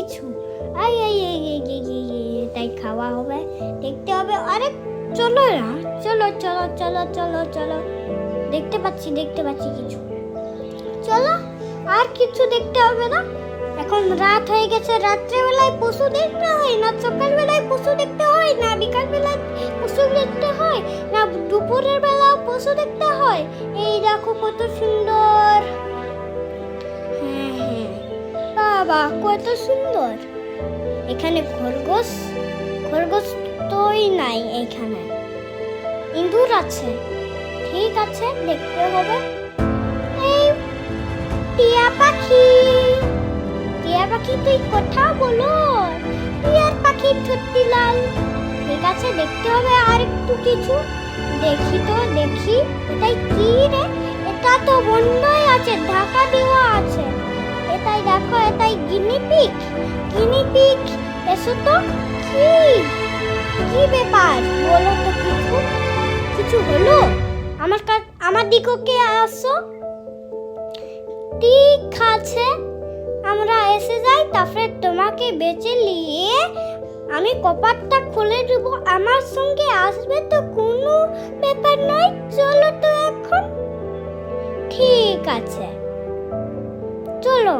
কিছু। I I I I I I I, তাই খাওয়া হবে, দেখতে হবে। আরে চলো না, চলো চলো চলো চলো চলো, দেখতে পাচ্ছি কিছু। চলো, আর কিছু দেখতে হবে না। এখন রাত হয়ে গেছে, রাত্রেবেলায় পশু দেখতে হয় না, সকালবেলায় পশু দেখতে হয় না, বিকাল বেলায় পশু দেখতে হয় না, দুপুরের বেলাও পশু দেখতে হয়। এই দেখো কত সুন্দর। হ্যাঁ, বাবা কত সুন্দর। এখানে খরগোশ তোই নাই, এখানে ইঁদুর আছে। ঠিক আছে, দেখতে হবে। এই টিয়া পাখি তুই কথা বলো। টিয়ার পাখি ছোট্টি লাল। ঠিক আছে, দেখতে হবে আর একটু কিছু। দেখি এটাই কি রে? এটা তো বন্ধই আছে, ঢাকা দেওয়া আছে। এটাই দেখো, এটাই গিনিপিগ। এসো তো। কি ব্যাপার বলো তো, কিছু হলো? আমার দিকে আসো। ঠিক আছে, আমরা এসে যাই, তারপরে তোমাকে বেঁচে নিয়ে আমি কপাটটা খুলে দেবো। আমার সঙ্গে আসবে তো, কোনো ব্যাপার নয়। চলো তো এখন। ঠিক আছে, চলো।